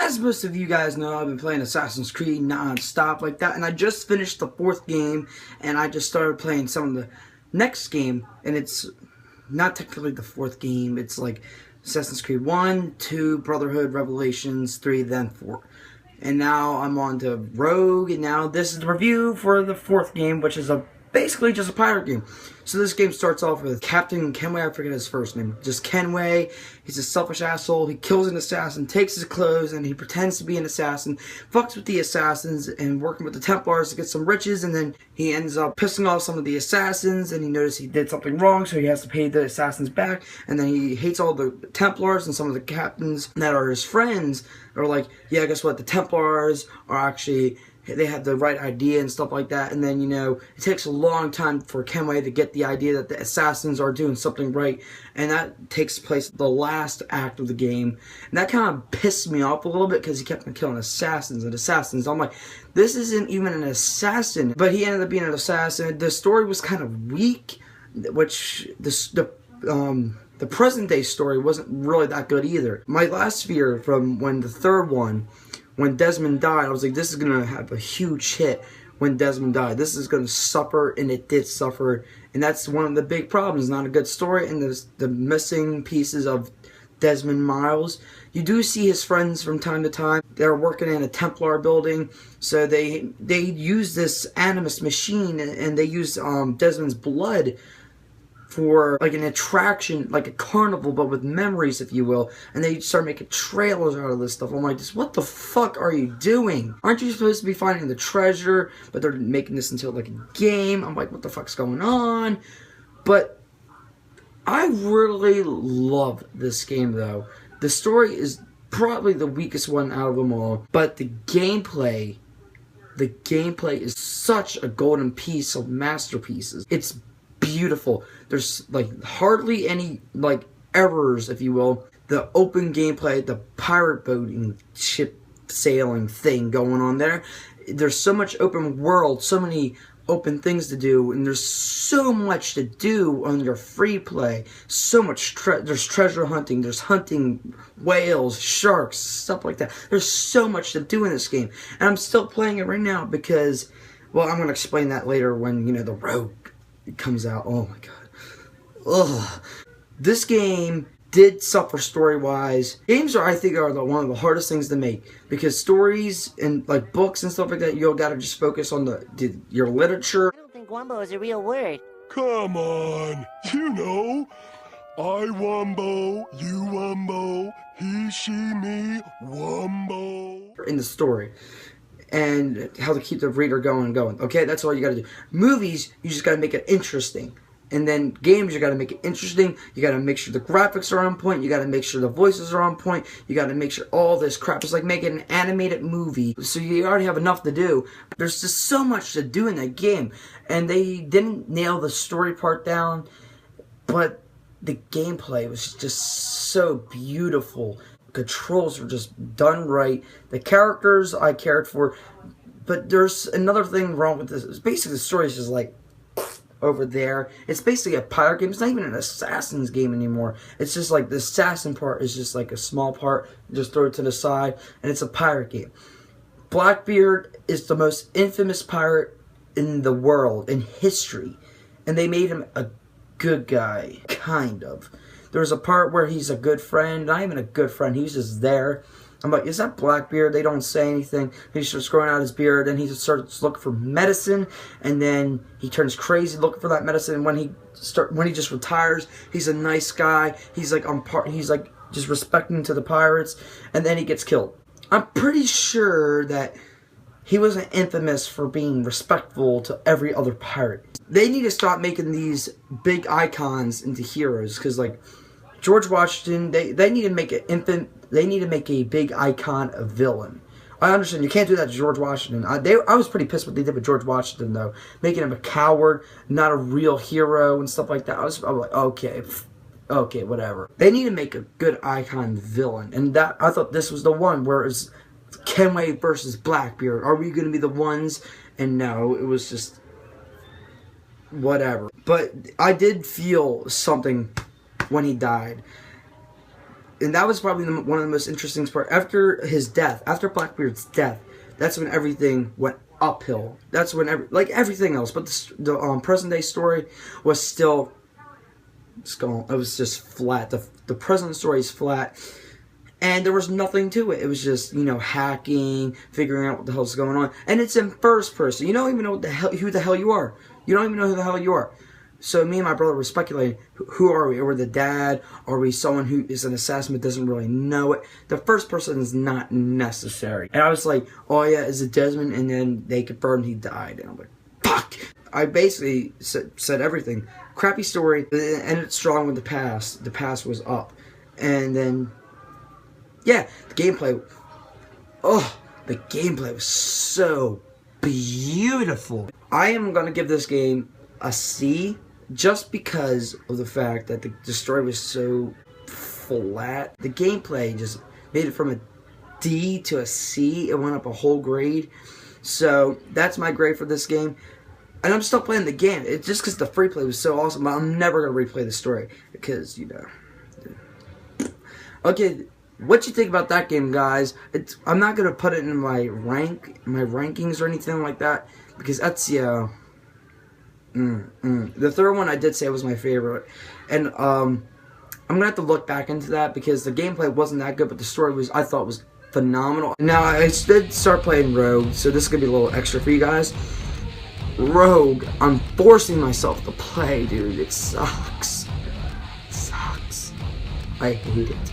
As most of you guys know, I've been playing Assassin's Creed non-stop like that, and I just finished the 4th game, and I just started playing some of the next game, and it's not technically the 4th game. It's like Assassin's Creed 1, 2, Brotherhood, Revelations, 3, then 4. And now I'm on to Rogue, and now this is the review for the 4th game, which is basically just a pirate game. So this game starts off with Captain Kenway, I forget his first name, just Kenway. He's a selfish asshole. He kills an assassin, takes his clothes, and he pretends to be an assassin, fucks with the assassins, and working with the Templars to get some riches, and then he ends up pissing off some of the assassins, and he noticed he did something wrong, so he has to pay the assassins back, and then he hates all the Templars, and some of the captains that are his friends are like, yeah, guess what, the Templars are actually... they have the right idea and stuff like that, and then, you know, it takes a long time for Kenway to get the idea that the assassins are doing something right, and that takes place the last act of the game, and that kind of pissed me off a little bit, because he kept on killing assassins and assassins. I'm like, this isn't even an assassin, but he ended up being an assassin. The story was kind of weak, which the present day story wasn't really that good either. My last fear from when the 3rd one, when Desmond died, I was like, this is going to have a huge hit when Desmond died. This is going to suffer, and it did suffer. And that's one of the big problems. Not a good story, and there's the missing pieces of Desmond Miles. You do see his friends from time to time. They're working in a Templar building, so they use this Animus machine, and they use Desmond's blood for like an attraction, like a carnival, but with memories, if you will. And they start making trailers out of this stuff. I'm like, what the fuck are you doing? Aren't you supposed to be finding the treasure? But they're making this into like a game. I'm like, what the fuck's going on? But I really love this game, though. The story is probably the weakest one out of them all, but the gameplay is such a golden piece of masterpieces. It's beautiful. There's like hardly any like errors, if you will. The open gameplay, the pirate boating, ship sailing thing going on there. There's so much open world, so many open things to do, and there's so much to do on your free play. So much there's treasure hunting, there's hunting whales, sharks, stuff like that. There's so much to do in this game, and I'm still playing it right now because, well, I'm going to explain that later when, you know, the Rogue comes out. Oh my god. Ugh. This game did suffer story-wise. Games I think are one of the hardest things to make, because stories and like books and stuff like that, you gotta just focus on your literature. I don't think wumbo is a real word. Come on, you know. I wumbo, you wumbo, he, she, me, wumbo. In the story. And how to keep the reader going. Okay, that's all you gotta do. Movies, you just gotta make it interesting. And then games, you gotta make it interesting. You gotta make sure the graphics are on point. You gotta make sure the voices are on point. You gotta make sure all this crap is like making an animated movie. So you already have enough to do. There's just so much to do in that game. And they didn't nail the story part down, but the gameplay was just so beautiful. Controls were just done right. The characters I cared for, but there's another thing wrong with this. Basically, the story is just like over there. It's basically a pirate game. It's not even an assassin's game anymore. It's just like the assassin part is just like a small part. Just throw it to the side, and it's a pirate game. Blackbeard is the most infamous pirate in the world, in history, and they made him a good guy, kind of. There's a part where he's a good friend, not even a good friend, he's just there. I'm like, is that Blackbeard? They don't say anything. He starts growing out his beard, and he just starts looking for medicine, and then he turns crazy looking for that medicine, and when he just retires, he's a nice guy. He's like he's like just respecting to the pirates, and then he gets killed. I'm pretty sure that he wasn't infamous for being respectful to every other pirate. They need to stop making these big icons into heroes, because like George Washington, they need to make a big icon a villain. I understand you can't do that to George Washington. I was pretty pissed what they did with George Washington, though, making him a coward, not a real hero and stuff like that. I was like, okay, whatever. They need to make a good icon villain, and that I thought this was the one where it's Kenway versus Blackbeard. Are we going to be the ones? And no, it was just whatever. But I did feel something when he died. And that was probably one of the most interesting parts. After his death, after Blackbeard's death, that's when everything went uphill. That's when everything else, but the present day story was still it was just flat. The present story is flat, and there was nothing to it. It was just, you know, hacking, figuring out what the hell's going on, and it's in first person. You don't even know who the hell you are. You don't even know who the hell you are. So me and my brother were speculating, who are we? Are we the dad? Are we someone who is an assassin but doesn't really know it? The first person is not necessary. And I was like, oh yeah, is it Desmond? And then they confirmed he died. And I'm like, fuck! I basically said everything. Crappy story. It ended strong with the past. The past was up. And then, yeah, the gameplay. Oh, the gameplay was so beautiful. I am going to give this game a C. Just because of the fact that the story was so flat. The gameplay just made it from a D to a C. It went up a whole grade. So that's my grade for this game. And I'm still playing the game. It's just because the free play was so awesome. But I'm never going to replay the story. Because, you know. Okay, what you think about that game, guys? I'm not going to put it in my rankings or anything like that. Because that's, yeah. The third one I did say was my favorite, and I'm gonna have to look back into that because the gameplay wasn't that good, but the story I thought was phenomenal. Now I did start playing Rogue, so this is gonna be a little extra for you guys. Rogue, I'm forcing myself to play, dude. It sucks. It sucks. I hate it.